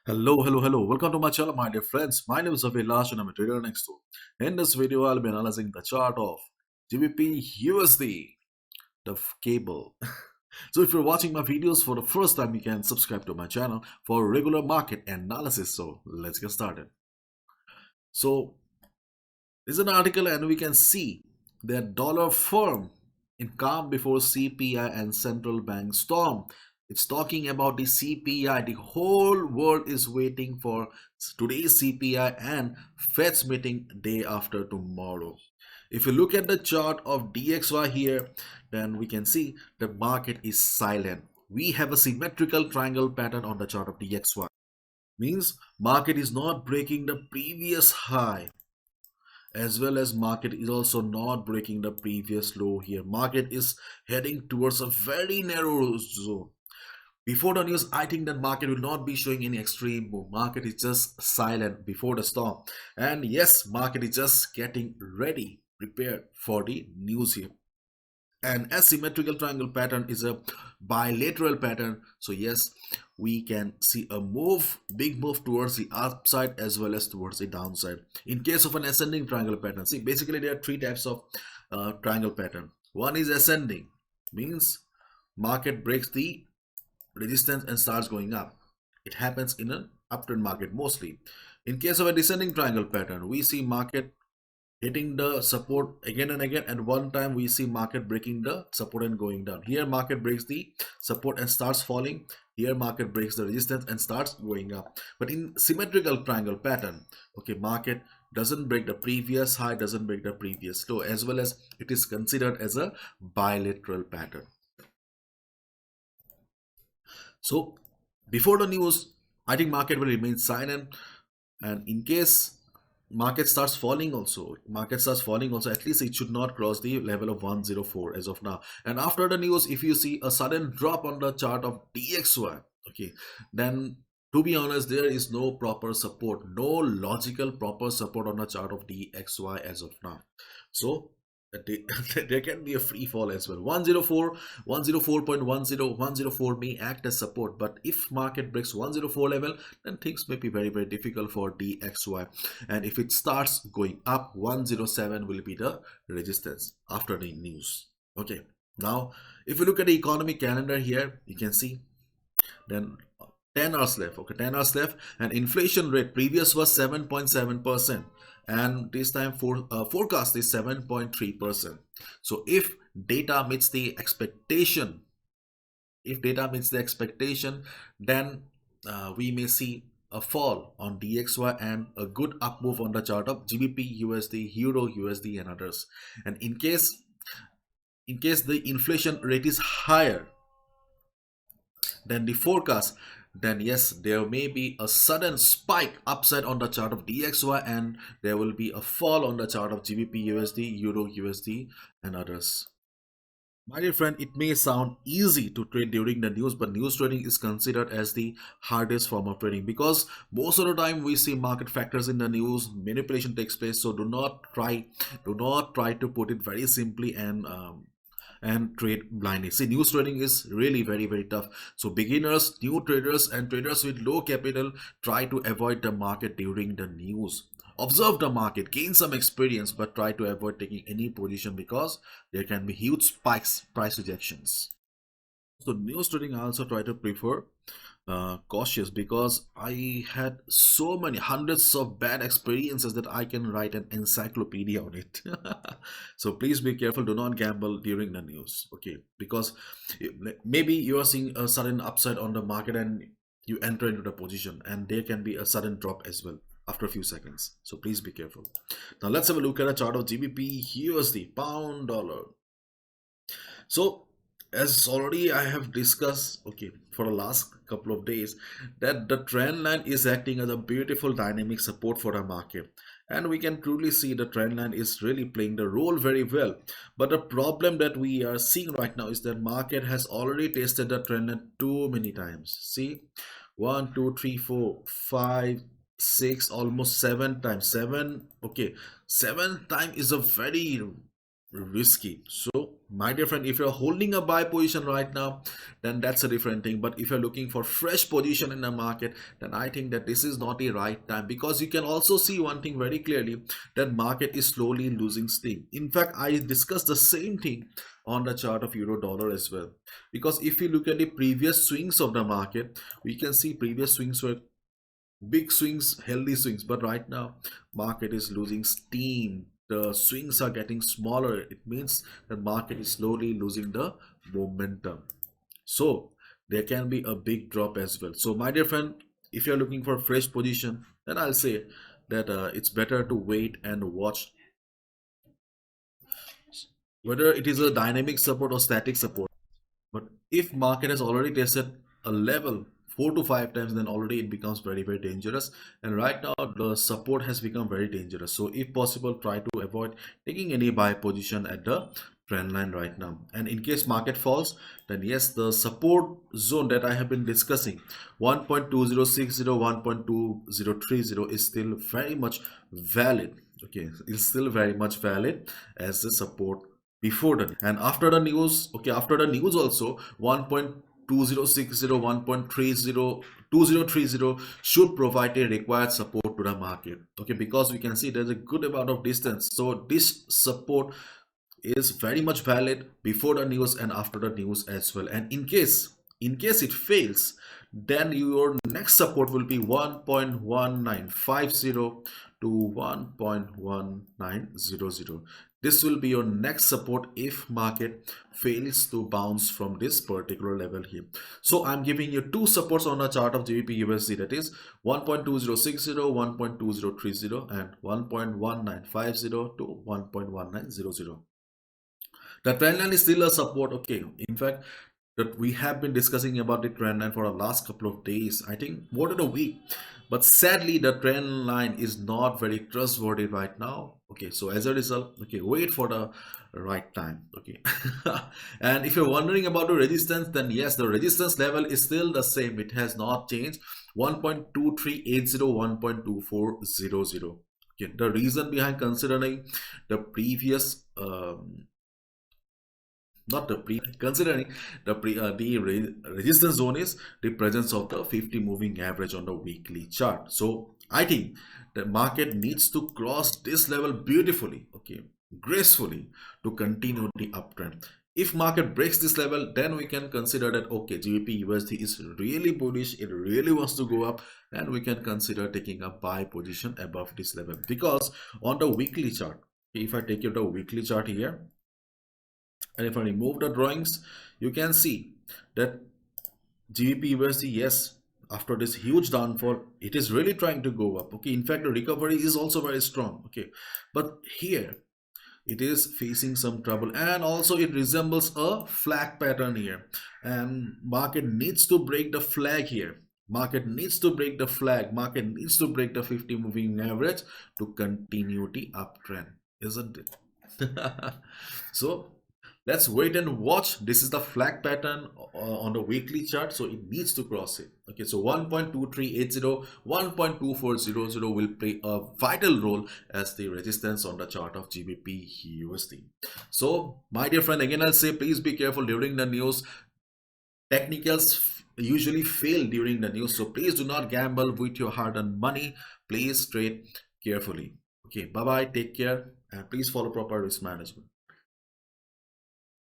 Hello. Welcome to my channel, my dear friends. My name is Avilash and I'm a trader next door. In this video, I'll be analyzing the chart of GBPUSD, the cable. So if you're watching my videos for the first time, you can subscribe to my channel for regular market analysis. So let's get started. So this is an article and we can see that dollar firm in calm before CPI and central bank storm. It's talking about the CPI. The whole world is waiting for today's CPI and Fed's meeting day after tomorrow. If you look at the chart of DXY here, then we can see the market is silent. We have a symmetrical triangle pattern on the chart of DXY. Means market is not breaking the previous high, as well as market is also not breaking the previous low here. Market is heading towards a very narrow zone. Before the news, I think that market will not be showing any extreme move. Market is just silent before the storm. And yes, market is just getting ready, prepared for the news here. An asymmetrical triangle pattern is a bilateral pattern. So yes, we can see a big move towards the upside as well as towards the downside. In case of an ascending triangle pattern, see, basically there are three types of triangle pattern. One is ascending, means market breaks the resistance and starts going up. It happens in an uptrend market mostly. In case of a descending triangle pattern, we see market hitting the support again and again, and one time we see market breaking the support and going down. Here market breaks the support and starts falling. Here market breaks the resistance and starts going up. But in symmetrical triangle pattern, okay, market doesn't break the previous high, doesn't break the previous low, as well as it is considered as a bilateral pattern. So before the news, I think market will remain silent, and in case market starts falling also, at least it should not cross the level of 104 as of now. And after the news, if you see a sudden drop on the chart of DXY, okay, then to be honest, there is no proper support, no logical proper support on the chart of DXY as of now. So there can be a free fall as well. 104, 104.10, 104 may act as support, but if market breaks 104 level, then things may be very difficult for DXY. And if it starts going up, 107 will be the resistance after the news. Okay, now if you look at the economic calendar here, you can see then 10 hours left. Okay, 10 hours left, and inflation rate previous was 7.7%, and this time forecast is 7.3%. So if data meets the expectation, then we may see a fall on DXY and a good up move on the chart of GBP, USD, Euro, USD, and others. And in case the inflation rate is higher than the forecast, then yes, there may be a sudden spike upside on the chart of DXY, and there will be a fall on the chart of GBP USD, Euro USD, and others. My dear friend, it may sound easy to trade during the news, but news trading is considered as the hardest form of trading, because most of the time we see market factors in the news, manipulation takes place. So do not try to put it very simply and trade blindly. See, news trading is really very tough. So beginners, new traders, and traders with low capital try to avoid the market during the news. Observe the market, gain some experience, but try to avoid taking any position because there can be huge spikes, price rejections. So news trading I also try to prefer cautious, because I had so many hundreds of bad experiences that I can write an encyclopedia on it. So please be careful, do not gamble during the news, okay? Because maybe you are seeing a sudden upside on the market and you enter into the position, and there can be a sudden drop as well after a few seconds. So please be careful. Now let's have a look at a chart of GBP USD, pound dollar. So as already I have discussed, okay, for the last couple of days, that the trend line is acting as a beautiful dynamic support for the market, and we can truly see the trend line is really playing the role very well. But the problem that we are seeing right now is that market has already tested the trend line too many times. See, 1 2 3 4 5 6, almost 7 times. 7, okay, 7 time is a very risky. So, my dear friend, if you're holding a buy position right now, then that's a different thing. But if you're looking for fresh position in the market, then I think that this is not the right time, because you can also see one thing very clearly, that market is slowly losing steam. In fact, I discussed the same thing on the chart of euro dollar as well, because if you look at the previous swings of the market, we can see previous swings were big swings, healthy swings, but right now market is losing steam. The swings are getting smaller. It means the market is slowly losing the momentum. So there can be a big drop as well. So my dear friend, if you're looking for a fresh position, then I'll say that it's better to wait and watch whether it is a dynamic support or static support. But if market has already tested a level 4 to 5 times, then already it becomes very, very dangerous. And right now the support has become very dangerous. So if possible, try to avoid taking any buy position at the trend line right now. And in case market falls, then yes, the support zone that I have been discussing, 1.2060, 1.2030 is still very much valid. Okay, it's still very much valid as the support before the and after the news. Okay, after the news also, 1.2060, 1.30, 2030 should provide a required support to the market. Okay, because we can see there's a good amount of distance, so this support is very much valid before the news and after the news as well. And in case it fails, then your next support will be 1.1950 to 1.1900. This will be your next support if market fails to bounce from this particular level here. So I'm giving you two supports on a chart of GBPUSD, that is 1.2060, 1.2030 and 1.1950 to 1.1900. The trend line is still a support. Okay, in fact, that we have been discussing about the trend line for the last couple of days, I think more than a week, but sadly the trend line is not very trustworthy right now. Okay, so as a result, okay, wait for the right time. Okay. And if you're wondering about the resistance, then yes, the resistance level is still the same. It has not changed. 1.2380, 1.2400. Okay, the reason behind considering the previous not the pre considering the resistance zone is the presence of the 50 moving average on the weekly chart. So I think the market needs to cross this level beautifully, okay, gracefully, to continue the uptrend. If market breaks this level, then we can consider that okay, GBP USD is really bullish, it really wants to go up, and we can consider taking a buy position above this level. Because on the weekly chart, if I take you to the weekly chart here, and if I remove the drawings, you can see that GBP USD, yes, after this huge downfall, it is really trying to go up. Okay, in fact, the recovery is also very strong. Okay, but here it is facing some trouble, and also it resembles a flag pattern here, and market needs to break the flag here. Market needs to break the flag. Market needs to break the 50 moving average to continue the uptrend, isn't it? So let's wait and watch. This is the flag pattern on the weekly chart, so it needs to cross it. Okay, so 1.2380, 1.2400 will play a vital role as the resistance on the chart of GBP USD. So my dear friend, again I'll say, please be careful during the news. Technicals usually fail during the news, so please do not gamble with your hard-earned money. Please trade carefully. Okay, bye bye, take care, and please follow proper risk management.